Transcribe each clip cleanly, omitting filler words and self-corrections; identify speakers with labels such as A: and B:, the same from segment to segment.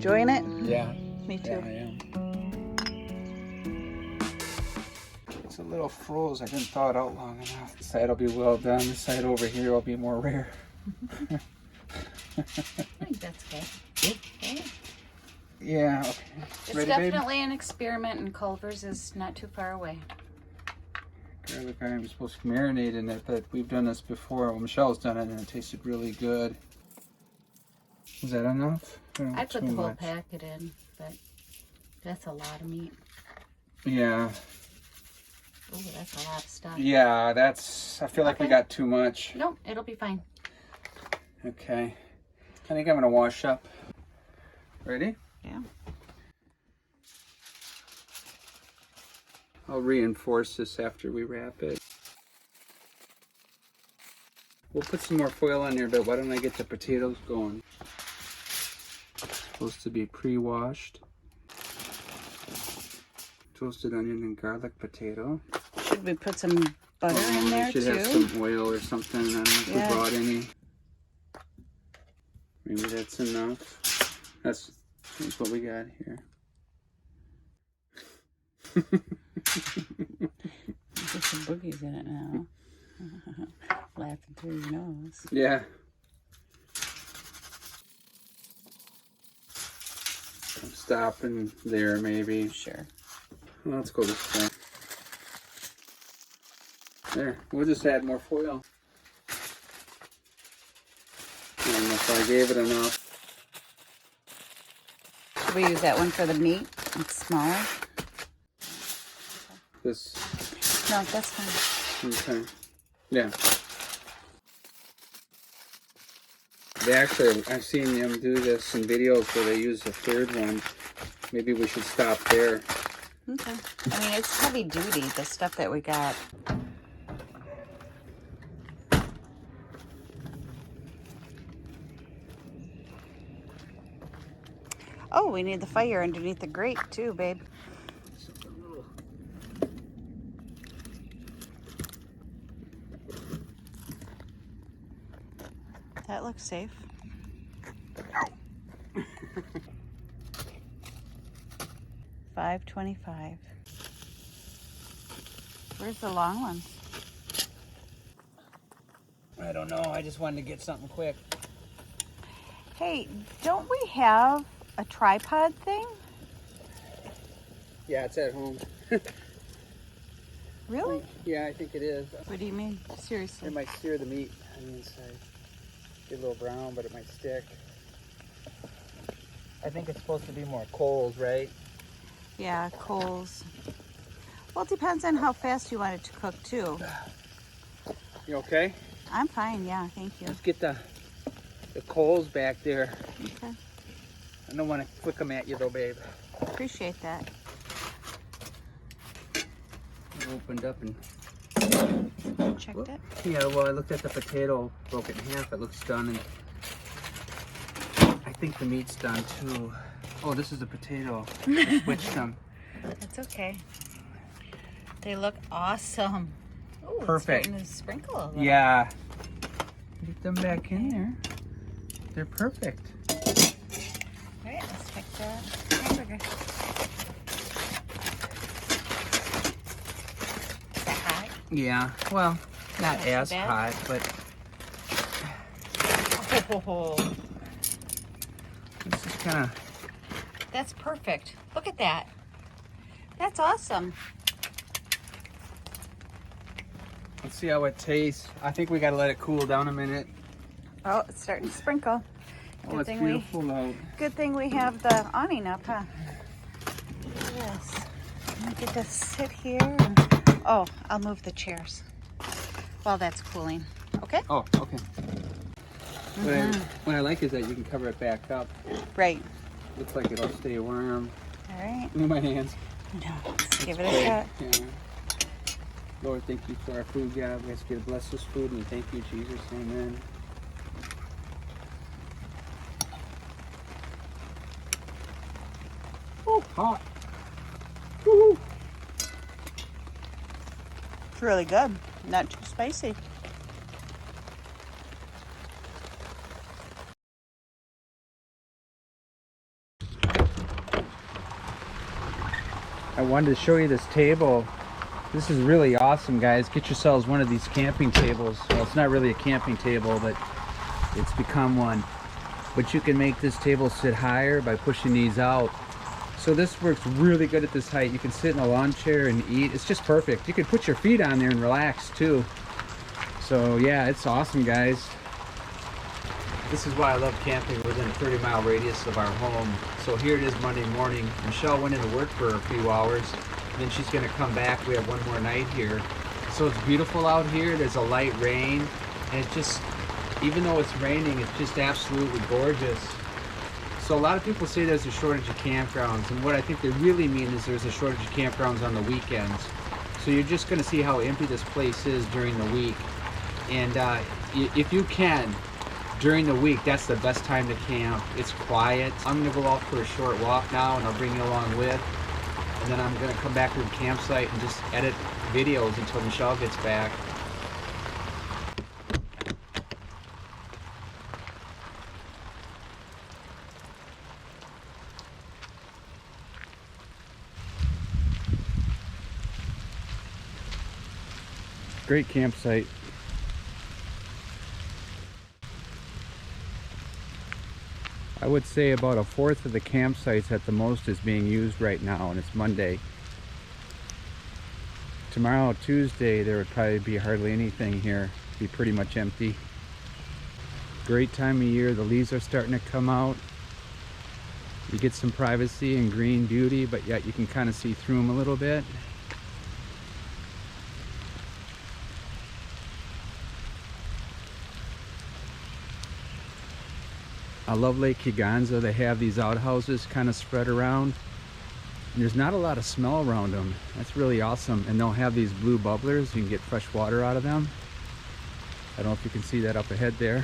A: enjoying it?
B: Yeah.
A: Me too.
B: Yeah, I am. It's a little froze. I didn't thaw it out long enough. This side will be well done. This side over here will be more rare.
A: I think that's good. Okay.
B: Yeah, okay.
A: It's
B: Ready,
A: definitely an experiment, and Culver's is not too far away.
B: Garlic I'm supposed to marinate in it, but we've done this before. Well, Michelle's done it and it tasted really good. Is that enough?
A: I put the whole packet in, but that's a lot of meat.
B: Yeah.
A: Oh, that's a lot of stuff.
B: Yeah, that's, I feel like we got too much.
A: Nope, it'll be fine.
B: Okay. I think I'm going to wash up. Ready?
A: Yeah.
B: I'll reinforce this after we wrap it. We'll put some more foil on there, but why don't I get the potatoes going? It's supposed to be pre-washed. Toasted onion and garlic potato.
A: Should we put some butter in there
B: should
A: too?
B: Have some oil or something. I don't know if we brought any. Maybe that's enough. That's what we got here.
A: There's some boogies in it now. Laughing through your nose.
B: Yeah. I'm stopping there, maybe.
A: Sure.
B: Well, let's go this way. There. We'll just add more foil. I don't know if I gave it enough.
A: Should we use that one for the meat? It's smaller.
B: This.
A: No, that's fine.
B: Okay. Yeah. They actually, I've seen them do this in videos where they use the third one. Maybe we should stop there.
A: Okay. I mean, it's heavy duty, the stuff that we got. Oh, we need the fire underneath the grate too, babe. That looks safe. $5.25. Where's the long ones?
B: I don't know. I just wanted to get something quick.
A: Hey, don't we have a tripod thing?
B: Yeah, it's at home.
A: Really?
B: Yeah, I think it is.
A: What do you mean? Seriously?
B: It might sear the meat on the inside. Get a little brown, but it might stick. I think it's supposed to be more coals, right?
A: Yeah, coals. Well, it depends on how fast you want it to cook, too.
B: You okay?
A: I'm fine, yeah, thank you.
B: Let's get the coals back there.
A: Okay.
B: I don't want to flick them at you, though, babe.
A: Appreciate that.
B: I opened up and...
A: Checked it?
B: Yeah, well, I looked at the potato, broke it in half. It looks done, and I think the meat's done, too. Oh, this is the potato. I switched them.
A: That's okay. They look awesome. Ooh,
B: Perfect.
A: It's starting to sprinkle a little.
B: Yeah. Get them back in there. They're perfect.
A: All right, let's check the hamburger. Is that hot?
B: Yeah, well, not
A: Not
B: as
A: too bad.
B: hot, but
A: Oh,
B: this is kind of...
A: that's perfect. Look at that. That's awesome.
B: Let's see how it tastes. I think we got to let it cool down a minute.
A: Oh, it's starting to sprinkle.
B: Oh, it's beautiful out.
A: Good thing we have the awning up, huh? Look at this. Let me get to sit here. Oh, I'll move the chairs while that's cooling. Okay?
B: Oh, okay. What I like is that you can cover it back up.
A: Right.
B: Looks like it'll stay warm.
A: All right.
B: Move my hands.
A: No, let's give it a
B: Great.
A: shot.
B: Yeah. Lord, thank you for our food, God. We ask you to bless this food, and thank you, Jesus. Amen. Oh, hot. Woo-hoo.
A: It's really good. Not too spicy.
B: I wanted to show you this table. This is really awesome, guys. Get yourselves one of these camping tables. Well, it's not really a camping table, but it's become one. But you can make this table sit higher by pushing these out. So this works really good at this height. You can sit in a lawn chair and eat. It's just perfect. You can put your feet on there and relax too. So yeah, it's awesome, guys. This is why I love camping within a 30-mile radius of our home. So here it is Monday morning. Michelle went into work for a few hours. Then she's going to come back. We have one more night here. So it's beautiful out here. There's a light rain. And it's just, even though it's raining, it's just absolutely gorgeous. So a lot of people say there's a shortage of campgrounds. And what I think they really mean is there's a shortage of campgrounds on the weekends. So you're just going to see how empty this place is during the week. And if you can, during the week, that's the best time to camp. It's quiet. I'm going to go out for a short walk now, and I'll bring you along with. And then I'm going to come back to the campsite and just edit videos until Michelle gets back. Great campsite. I would say about 1/4 of the campsites at the most is being used right now, and it's Monday. Tomorrow, Tuesday, there would probably be hardly anything here. It'd be pretty much empty. Great time of year. The leaves are starting to come out. You get some privacy and green beauty, but yet you can kind of see through them a little bit. I love Lake Kegonsa. They have these outhouses kind of spread around. And there's not a lot of smell around them. That's really awesome. And they'll have these blue bubblers. You can get fresh water out of them. I don't know if you can see that up ahead there.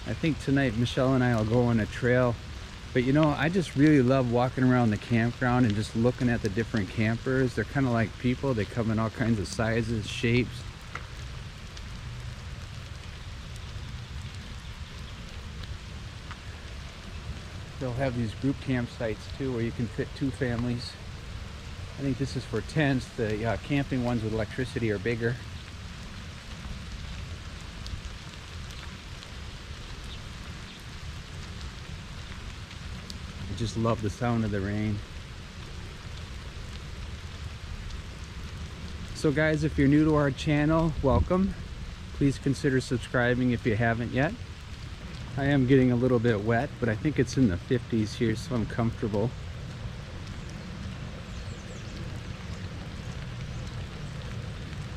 B: I think tonight Michelle and I will go on a trail. But you know, I just really love walking around the campground and just looking at the different campers. They're kind of like people. They come in all kinds of sizes, shapes. They'll have these group campsites too where you can fit 2 families. I think this is for tents. The camping ones with electricity are bigger. I just love the sound of the rain. So guys, if you're new to our channel, welcome. Please consider subscribing if you haven't yet. I am getting a little bit wet, but I think it's in the 50s here, so I'm comfortable.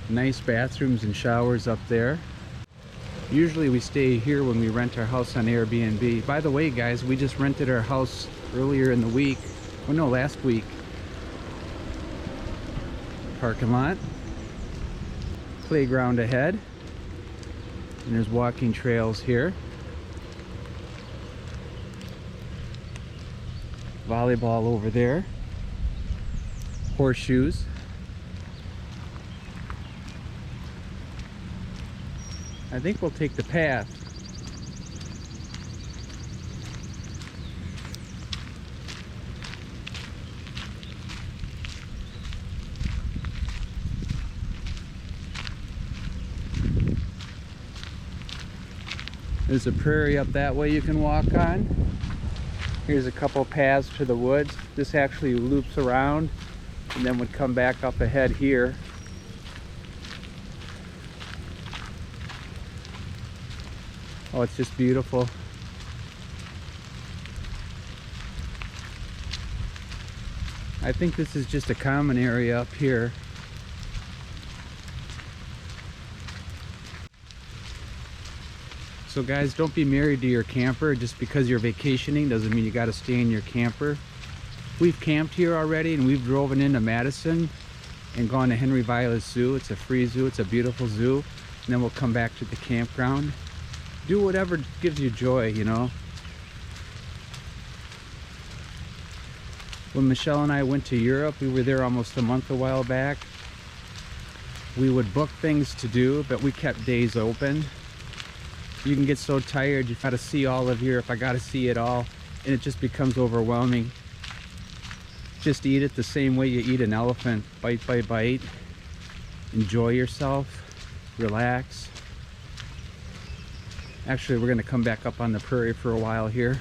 B: Nice bathrooms and showers up there. Usually we stay here when we rent our house on Airbnb. By the way, guys, we just rented our house earlier in the week. Oh no, last week. Parking lot. Playground ahead. And there's walking trails here. Volleyball over there. Horseshoes. I think we'll take the path. There's a prairie up that way you can walk on. Here's a couple paths to the woods. This actually loops around and then would come back up ahead here. Oh, it's just beautiful. I think this is just a common area up here. So guys, don't be married to your camper. Just because you're vacationing doesn't mean you got to stay in your camper. We've camped here already, and we've driven into Madison and gone to Henry Vilas Zoo. It's a free zoo. It's a beautiful zoo. And then we'll come back to the campground. Do whatever gives you joy, you know. When Michelle and I went to Europe, we were there almost a month a while back. We would book things to do, but we kept days open. You can get so tired, you gotta see all of here if I gotta see it all, and it just becomes overwhelming. Just eat it the same way you eat an elephant, bite by bite. Enjoy yourself, relax. Actually, we're gonna come back up on the prairie for a while here.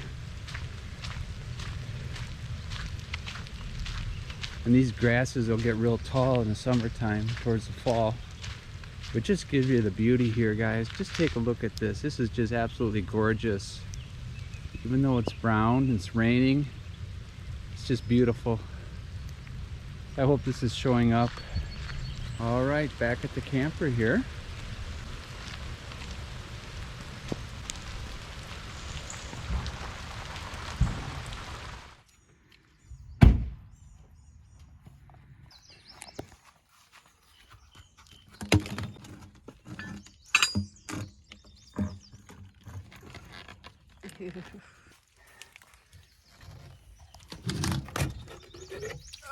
B: And these grasses will get real tall in the summertime, towards the fall. But just gives you the beauty here, guys. Just take a look at this. This is just absolutely gorgeous. Even though it's brown and it's raining, it's just beautiful. I hope this is showing up. All right, back at the camper here.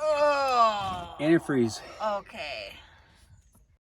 A: Oh,
B: Antifreeze.
A: okay.